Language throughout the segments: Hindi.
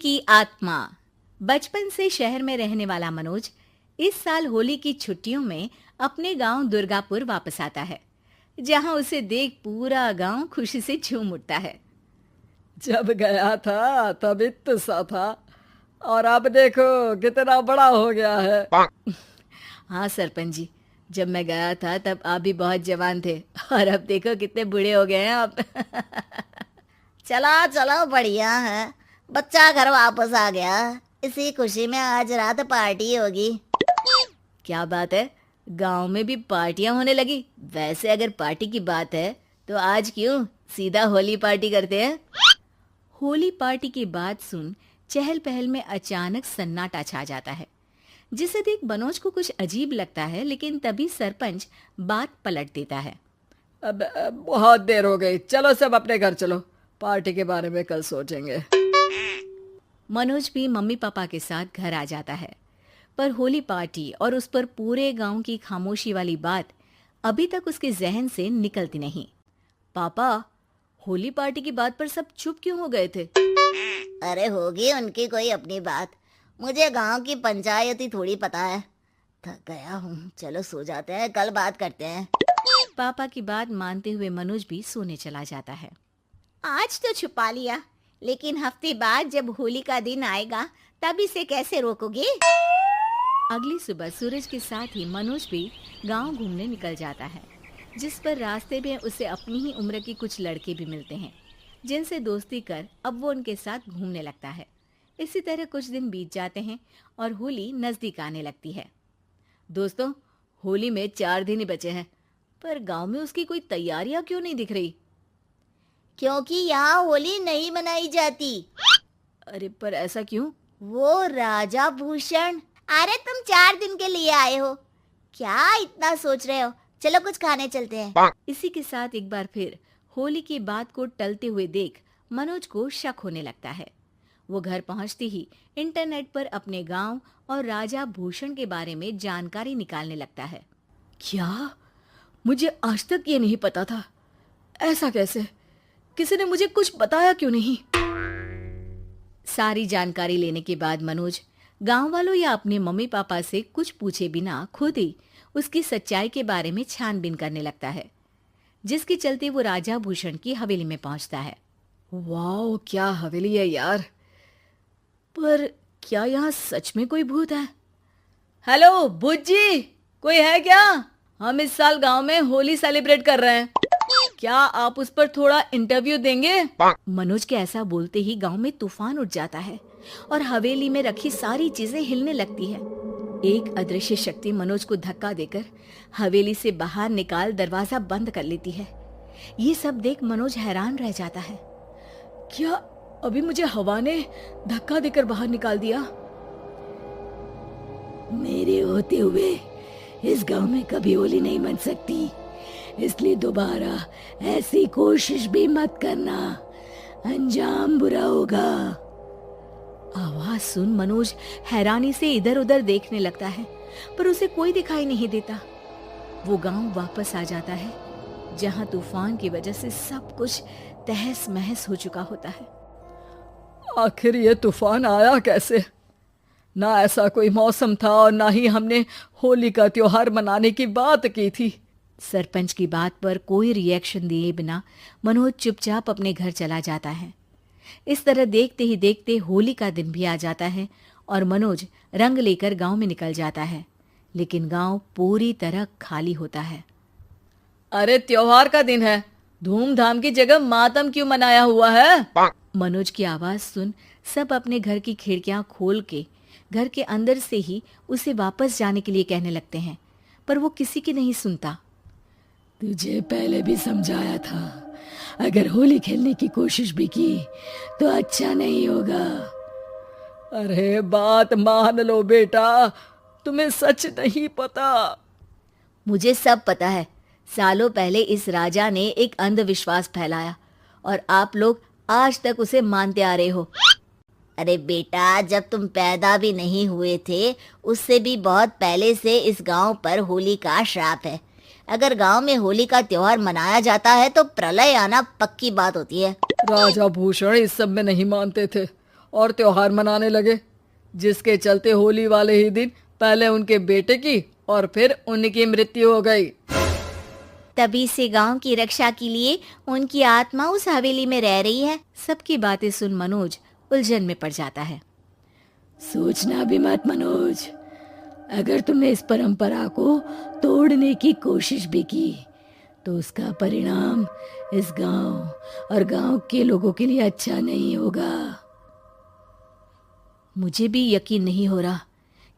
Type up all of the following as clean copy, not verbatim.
की आत्मा। बचपन से शहर में रहने वाला मनोज इस साल होली की छुट्टियों में अपने गांव दुर्गापुर वापस आता है, जहां उसे देख पूरा गांव खुशी से झूम उठता है। जब गया था तब इतना सा था और अब देखो कितना बड़ा हो गया है। हाँ सरपंच जी, जब मैं गया था तब आप भी बहुत जवान थे और अब देखो कितने बूढ़े हो गए हैं आप। चलो चलो, बढ़िया है। बच्चा घर वापस आ गया। इसी खुशी में आज रात पार्टी होगी। क्या बात है, गांव में भी पार्टियां होने लगी। वैसे अगर पार्टी की बात है तो आज क्यों सीधा होली पार्टी करते हैं। होली पार्टी की बात सुन चहल पहल में अचानक सन्नाटा छा जाता है, जिसे देख मनोज को कुछ अजीब लगता है, लेकिन तभी सरपंच बात पलट देता है। अब बहुत देर हो गई, चलो सब अपने घर चलो, पार्टी के बारे में कल सोचेंगे। मनोज भी मम्मी पापा के साथ घर आ जाता है, पर होली पार्टी और उस पर पूरे गांव की खामोशी वाली बात अभी तक उसके जहन से निकलती नहीं। पापा, होली पार्टी की बात पर सब चुप क्यों हो गए थे? अरे होगी उनकी कोई अपनी बात। मुझे गांव की पंचायत ही थोड़ी पता है। थक गया हूँ, चलो सो जाते हैं, कल बात करते हैं। पापा की बात मानते हुए मनोज भी सोने चला जाता है। आज तो छुपा लिया, लेकिन हफ्ते बाद जब होली का दिन आएगा तब इसे कैसे रोकोगे? अगली सुबह सूरज के साथ ही मनोज भी गांव घूमने निकल जाता है, जिस पर रास्ते में उसे अपनी ही उम्र के कुछ लड़के भी मिलते हैं, जिनसे दोस्ती कर अब वो उनके साथ घूमने लगता है। इसी तरह कुछ दिन बीत जाते हैं और होली नजदीक आने लगती है। दोस्तों, होली में 4 दिन ही बचे हैं, पर गांव में उसकी कोई तैयारियां क्यों नहीं दिख रही? क्योंकि यहाँ होली नहीं मनाई जाती। अरे पर ऐसा क्यों? वो राजा भूषण। अरे तुम 4 दिन के लिए आए हो, क्या इतना सोच रहे हो? चलो कुछ खाने चलते हैं। इसी के साथ एक बार फिर होली की बात को टलते हुए देख मनोज को शक होने लगता है। वो घर पहुंचते ही इंटरनेट पर अपने गांव और राजा भूषण के बारे में जानकारी निकालने लगता है। क्या? मुझे आज तक ये नहीं पता था। ऐसा कैसे? किसी ने मुझे कुछ बताया क्यों नहीं? सारी जानकारी लेने के बाद मनोज गांव वालों या अपने मम्मी पापा से कुछ पूछे बिना खुद ही उसकी सच्चाई के बारे में छानबीन करने लगता है, जिसके चलते वो राजा भूषण की हवेली में पहुंचता है। वाह, क्या हवेली है यार। पर क्या यहाँ सच में कोई भूत है? हेलो भूत जी, कोई है क्या? हम इस साल गांव में होली सेलिब्रेट कर रहे हैं, क्या आप उस पर थोड़ा इंटरव्यू देंगे? मनोज के ऐसा बोलते ही गांव में तूफान उठ जाता है और हवेली में रखी सारी चीजें हिलने लगती है। एक अदृश्य शक्ति मनोज को धक्का देकर हवेली से बाहर निकाल दरवाजा बंद कर लेती है। ये सब देख मनोज हैरान रह जाता है। क्या अभी मुझे हवा ने धक्का देकर बाहर निकाल दिया? मेरे होते हुए इस गांव में कभी होली नहीं मन सकती, इसलिए दोबारा ऐसी कोशिश भी मत करना, अंजाम बुरा होगा। आवाज सुन मनोज हैरानी से इधर उधर देखने लगता है, पर उसे कोई दिखाई नहीं देता। वो गांव वापस आ जाता है, जहां तूफान की वजह से सब कुछ तहस महस हो चुका होता है। आखिर ये तूफान आया कैसे? ना ऐसा कोई मौसम था और ना ही हमने होली का त्योहार मनाने की बात की थी। सरपंच की बात पर कोई रिएक्शन दिए बिना मनोज चुपचाप अपने घर चला जाता है। इस तरह देखते ही देखते होली का दिन भी आ जाता है और मनोज रंग लेकर गांव में निकल जाता है, लेकिन गांव पूरी तरह खाली होता है। अरे त्योहार का दिन है, धूमधाम की जगह मातम क्यों मनाया हुआ है? मनोज की आवाज सुन सब अपने घर की खिड़कियां खोल के घर के अंदर से ही उसे वापस जाने के लिए कहने लगते हैं, पर वो किसी की नहीं सुनता। तुझे पहले भी समझाया था, अगर होली खेलने की कोशिश भी की तो अच्छा नहीं होगा। अरे बात मान लो बेटा, तुम्हें सच नहीं पता। मुझे सब पता है। सालों पहले इस राजा ने एक अंधविश्वास फैलाया और आप लोग आज तक उसे मानते आ रहे हो। अरे बेटा, जब तुम पैदा भी नहीं हुए थे उससे भी बहुत पहले से इस गांव पर होली का श्राप है। अगर गांव में होली का त्योहार मनाया जाता है तो प्रलय आना पक्की बात होती है। राजा भूषण इस सब में नहीं मानते थे और त्योहार मनाने लगे, जिसके चलते होली वाले ही दिन पहले उनके बेटे की और फिर उनकी मृत्यु हो गई। तभी से गांव की रक्षा के लिए उनकी आत्मा उस हवेली में रह रही है। सबकी बातें सुन मनोज उलझन में पड़ जाता है। सोचना भी मत मनोज, अगर तुमने इस परंपरा को तोड़ने की कोशिश भी की तो उसका परिणाम इस गांव और गांव के लोगों के लिए अच्छा नहीं होगा। मुझे भी यकीन नहीं हो रहा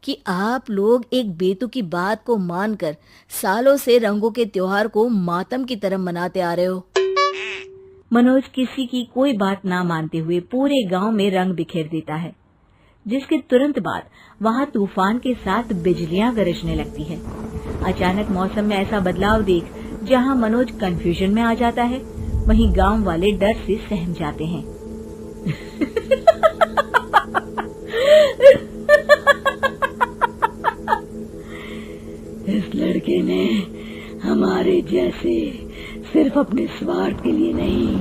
कि आप लोग एक बेतुकी बात को मानकर सालों से रंगों के त्योहार को मातम की तरह मनाते आ रहे हो। मनोज किसी की कोई बात ना मानते हुए पूरे गांव में रंग बिखेर देता है, जिसके तुरंत बाद वहां तूफान के साथ बिजलियां गरजने लगती है। अचानक मौसम में ऐसा बदलाव देख जहां मनोज कंफ्यूजन में आ जाता है, वहीं गांव वाले डर से सहम जाते हैं। इस लड़के ने हमारे जैसे सिर्फ अपने स्वार्थ के लिए नहीं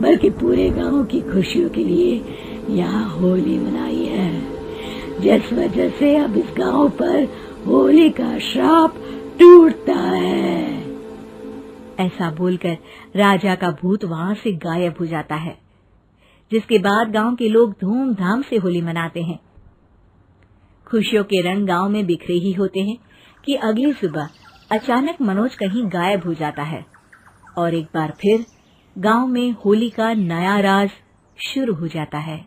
बल्कि पूरे गांव की खुशियों के लिए यहाँ होली मनाई है, जिस वजह से अब इस गांव पर होली का श्राप टूटता है। ऐसा बोलकर राजा का भूत वहां से गायब हो जाता है, जिसके बाद गांव के लोग धूमधाम से होली मनाते हैं। खुशियों के रंग गांव में बिखरे ही होते हैं कि अगली सुबह अचानक मनोज कहीं गायब हो जाता है और एक बार फिर गांव में होली का नया राज शुरू हो जाता है।